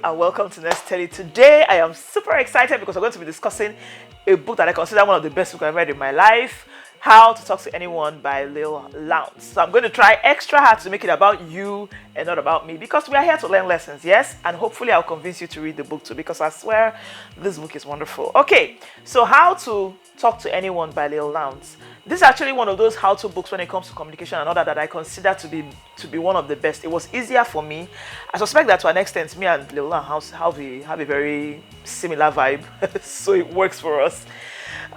and welcome to Nest Telly. Today I am super excited because we're going to be discussing a book that I consider one of the best books I've read in my life, How to Talk to Anyone by Lil Lounge. So I'm going to try extra hard to make it about you and not about me because we are here to learn lessons, yes? And hopefully I'll convince you to read the book too because I swear this book is wonderful. Okay, so How to Talk to Anyone by Lil Lounge. This is actually one of those how-to books when it comes to communication and all that I consider to be one of the best. It was easier for me. I suspect that to an extent, me and Lil Lounge have a very similar vibe, so it works for us.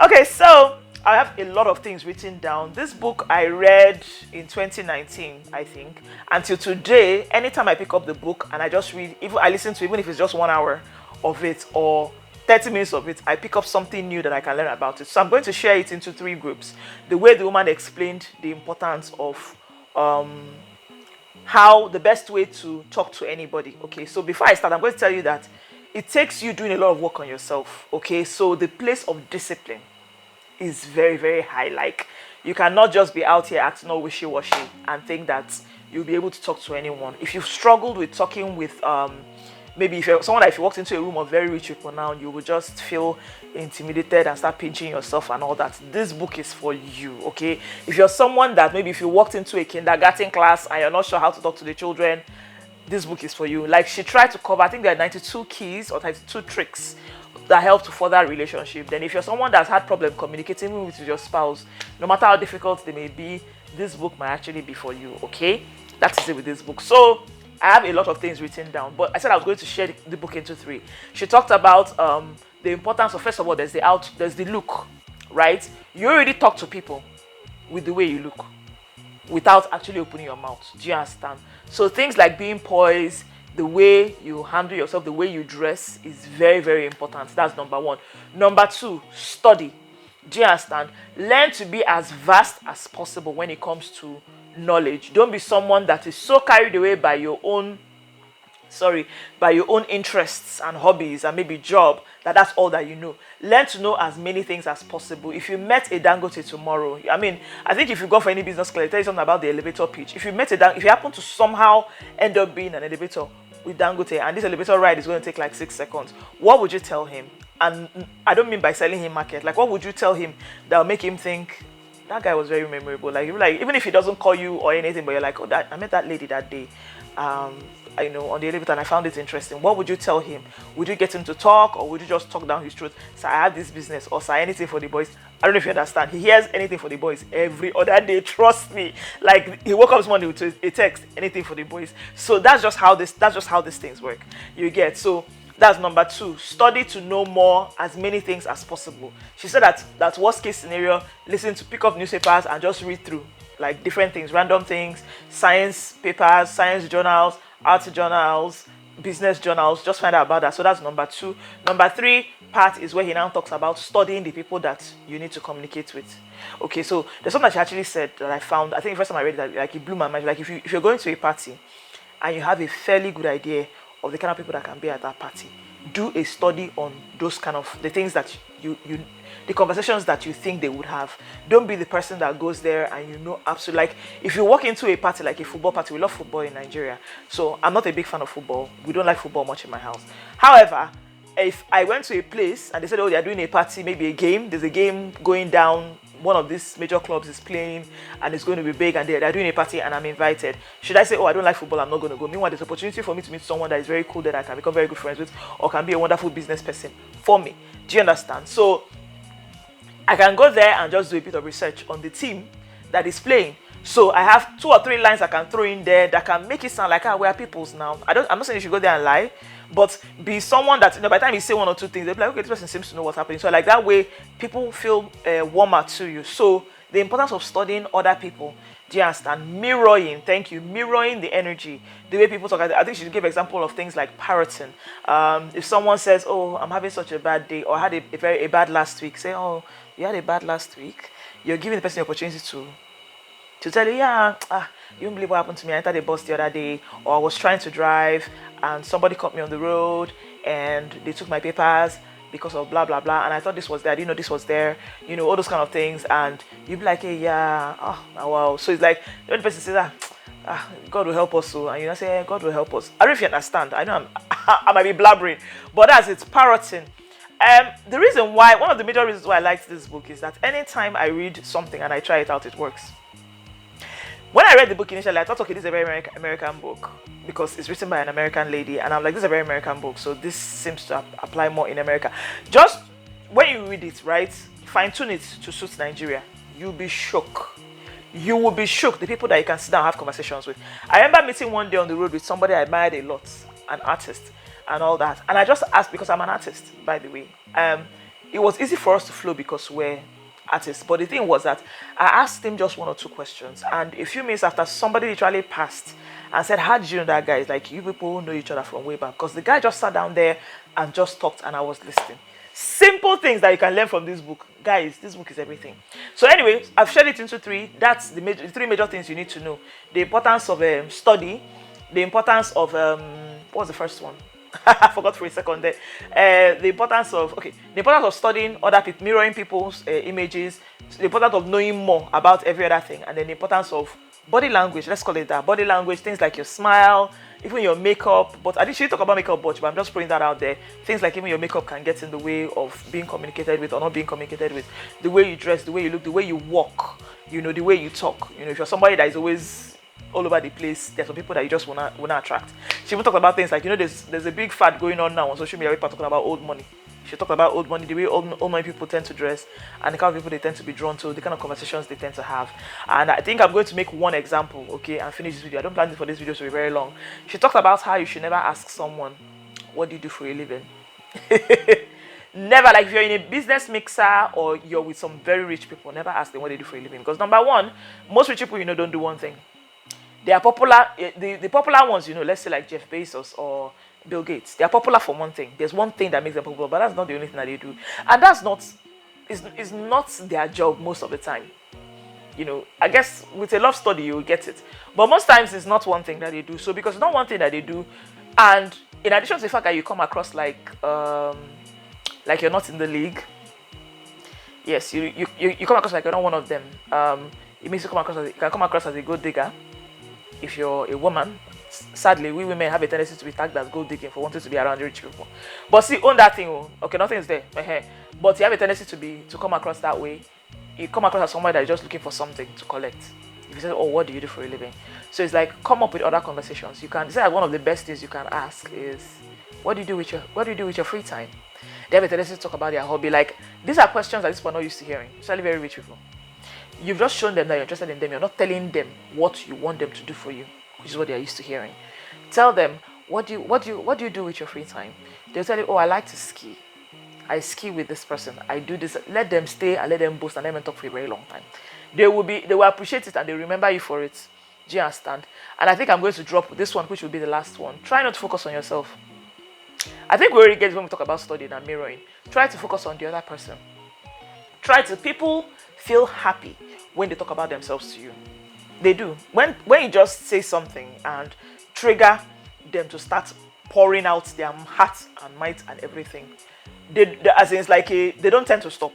Okay, so I have a lot of things written down. This book I read in 2019, I think. Until today, anytime I pick up the book and I just read, even I listen to, even if it's just 1 hour of it or 30 minutes of it, I pick up something new that I can learn about it. So I'm going to share it into 3 groups. The way the woman explained the importance of how the best way to talk to anybody. Okay, so before I start, I'm going to tell you that it takes you doing a lot of work on yourself. Okay, so the place of discipline is very, very high. Like, you cannot just be out here acting all wishy-washy and think that you'll be able to talk to anyone. If you've struggled with talking with maybe if you're someone that if you walked into a room of very rich people now, you will just feel intimidated and start pinching yourself and all that. This book is for you, okay? If you're someone that maybe if you walked into a kindergarten class and you're not sure how to talk to the children, this book is for you. Like, she tried to cover, I think there are 92 keys or 92 tricks that help to further relationship. Then if you're someone that's had problem communicating with your spouse, no matter how difficult they may be, this book might actually be for you, okay? That is it with this book. So I have a lot of things written down, but I said I was going to share the book into 3. She talked about the importance of, first of all, there's the look, right? You already talk to people with the way you look without actually opening your mouth. Do you understand? So things like being poised, the way you handle yourself, the way you dress is very, very important. That's number 1. Number 2, study. Do you understand? Learn to be as vast as possible when it comes to knowledge. Don't be someone that is so carried away by your own interests and hobbies and maybe job that's all that you know. Learn to know as many things as possible. If you met a Dangote tomorrow, I think if you go for any business class, tell you something about the elevator pitch. If you happen to somehow end up being an elevator with Dangote and this elevator ride is going to take like 6 seconds, what would you tell him? And I don't mean by selling him market. Like, what would you tell him that will make him think that guy was very memorable? Like even if he doesn't call you or anything, but you're like, oh, I met that lady that day, on the elevator, and I found it interesting. What would you tell him? Would you get him to talk, or would you just talk down his throat? Sir, I have this business, or sir, anything for the boys. I don't know if you understand. He hears anything for the boys every other day. Trust me. Like, he woke up this morning with a text, anything for the boys. So that's just how these things work. You get. So that's number 2. Study to know more, as many things as possible. She said that worst case scenario, pick up newspapers and just read through like different things, random things, science papers, science journals, art journals, business journals. Just find out about that. So that's number 2. Number 3 part is where he now talks about studying the people that you need to communicate with. Okay, so there's something that she actually said that I found. I think the first time I read it, like, it blew my mind. Like, if you're going to a party and you have a fairly good idea of the kind of people that can be at that party, do a study on those kind of the things that the conversations that you think they would have. Don't be the person that goes there and absolutely, like, if you walk into a party like a football party, we love football in Nigeria, so I'm not a big fan of football. We don't like football much in my house. However, if I went to a place and they said, oh, they're doing a party, maybe a game, there's a game going down, one of these major clubs is playing and it's going to be big and they're doing a party and I'm invited, should I say, oh, I don't like football, I'm not going to go? Meanwhile, there's opportunity for me to meet someone that is very cool that I can become very good friends with, or can be a wonderful business person for me. Do you understand? So I can go there and just do a bit of research on the team that is playing. So I have 2 or 3 lines I can throw in there that can make it sound like, we are peoples now. I'm not saying you should go there and lie, but be someone that, by the time you say 1 or 2 things, they'll be like, okay, this person seems to know what's happening. So like that way, people feel warmer to you. So the importance of studying other people. Do you understand? Mirroring, thank you. Mirroring the energy, the way people talk. I think she gave example of things like parroting. If someone says, oh, I'm having such a bad day, or I had a bad last week, say, oh, you had a bad last week. You're giving the person the opportunity to tell you, you don't believe what happened to me. I entered a bus the other day, or I was trying to drive and somebody caught me on the road and they took my papers because of blah blah blah, and I thought this was there, I didn't know this was there, all those kind of things. And you'd be like, hey, yeah, oh wow. So it's like the only person says, God will help us. So, and say, God will help us. I don't know if you understand. I know I might be blabbering, but that's it, parroting. The reason why, one of the major reasons why I liked this book is that anytime I read something and I try it out, it works. When I read the book initially, I thought, okay, this is a very American book because it's written by an American lady, and I'm like, this is a very American book, so this seems to apply more in America. Just when you read it, right, fine tune it to suit Nigeria, you'll be shocked. You will be shocked, the people that you can sit down and have conversations with. I remember meeting one day on the road with somebody I admired a lot, an artist, and all that. And I just asked, because I'm an artist, by the way. It was easy for us to flow because we're artists. But the thing was that I asked him just one or two questions. And a few minutes after, somebody literally passed and said, how did you know that guy? It's like, you people know each other from way back. Because the guy just sat down there and just talked, and I was listening. Simple things that you can learn from this book. Guys, this book is everything. So anyway, I've shared it into three. That's the three major things you need to know. The importance of study. The importance of, what was the first one? I forgot for a second there. The importance of studying other people, mirroring people's images. The importance of knowing more about every other thing. And then the importance of body language. Let's call it that. Body language, things like your smile, even your makeup. But I didn't really talk about makeup much, but I'm just putting that out there. Things like even your makeup can get in the way of being communicated with or not being communicated with. The way you dress, the way you look, the way you walk, the way you talk. If you're somebody that is always all over the place, there's some people that you just wanna attract. She even talked about things like, there's a big fad going on now on social media, people talking about old money. She talked about old money, the way old money people tend to dress, and the kind of people they tend to be drawn to, the kind of conversations they tend to have. And I think I'm going to make one example, okay, and finish this video. I don't plan for this video to be very long. She talked about how you should never ask someone, what do you do for a living? Never, like if you're in a business mixer or you're with some very rich people, never ask them what they do for a living. Because number one, most rich people don't do one thing. They are popular, the popular ones, let's say like Jeff Bezos or Bill Gates. They are popular for one thing. There's one thing that makes them popular, but that's not the only thing that they do. And that's not, it's not their job most of the time. I guess with a love study, you will get it. But most times, it's not one thing that they do. So because it's not one thing that they do, and in addition to the fact that you come across like you're not in the league, yes, you come across like you're not one of them. It means you can come across as a gold digger. If you're a woman, sadly, we women have a tendency to be tagged as gold digging for wanting to be around rich people. But see, own that thing. Okay, nothing is there. But you have a tendency to come across that way. You come across as somebody that is just looking for something to collect. If you say, oh, what do you do for a living? So it's like, come up with other conversations. You can say one of the best things you can ask is, what do you do with your free time? They have a tendency to talk about their hobby. Like, these are questions that these people are not used to hearing, especially very rich people. You've just shown them that you're interested in them. You're not telling them what you want them to do for you, which is what they're used to hearing. Tell them, what do you do with your free time? They'll tell you, oh, I like to ski. I ski with this person. I do this. Let them stay and let them boast and let them talk for a very long time. They will appreciate it and they remember you for it. Do you understand? And I think I'm going to drop this one, which will be the last one. Try not to focus on yourself. I think we already get it when we talk about studying and mirroring. Try to focus on the other person. People feel happy when they talk about themselves to you. They do. When you just say something and trigger them to start pouring out their heart and might and everything, as in it's like they don't tend to stop.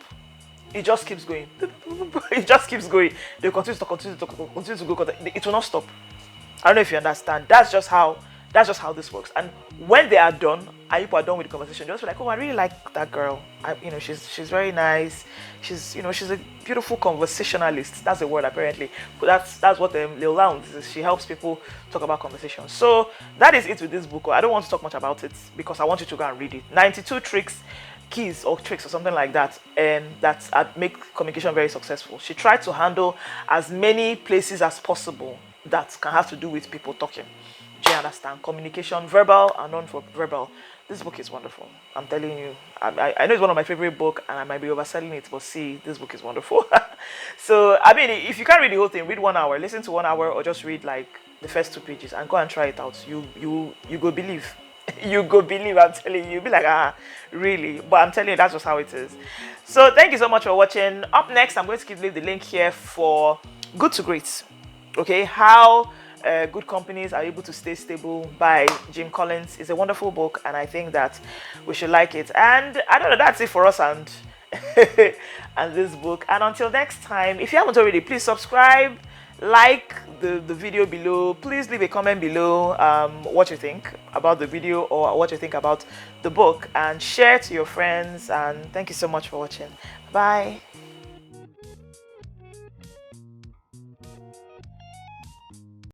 It just keeps going. It just keeps going. They continue to go. It will not stop. I don't know if you understand. That's just how this works. And when they are done, and people are done with the conversation, just be like, oh, I really like that girl. She's very nice. She's a beautiful conversationalist. That's the word apparently. But that's what Lil Lounge is. She helps people talk about conversations. So that is it with this book. I don't want to talk much about it because I want you to go and read it. 92 keys or tricks or something like that, and that make communication very successful. She tried to handle as many places as possible that can have to do with people talking. Do you understand? Communication, verbal and non-verbal. This book is wonderful. I'm telling you. I know it's one of my favorite books and I might be overselling it, but see, this book is wonderful. So, I mean, if you can't read the whole thing, read 1 hour. Listen to 1 hour or just read like the first 2 pages and go and try it out. You go believe. You go believe, I'm telling you. You'll be like, really? But I'm telling you, that's just how it is. So, thank you so much for watching. Up next, I'm going to leave the link here for Good to Great. Okay, how good companies are able to stay stable by Jim Collins. Is a wonderful book and I think that we should like it. And I don't know, that's it for us and and this book. And until next time, if you haven't already, please subscribe, like the video below. Please leave a comment below what you think about the video or what you think about the book, and share to your friends. And thank you so much for watching. Bye.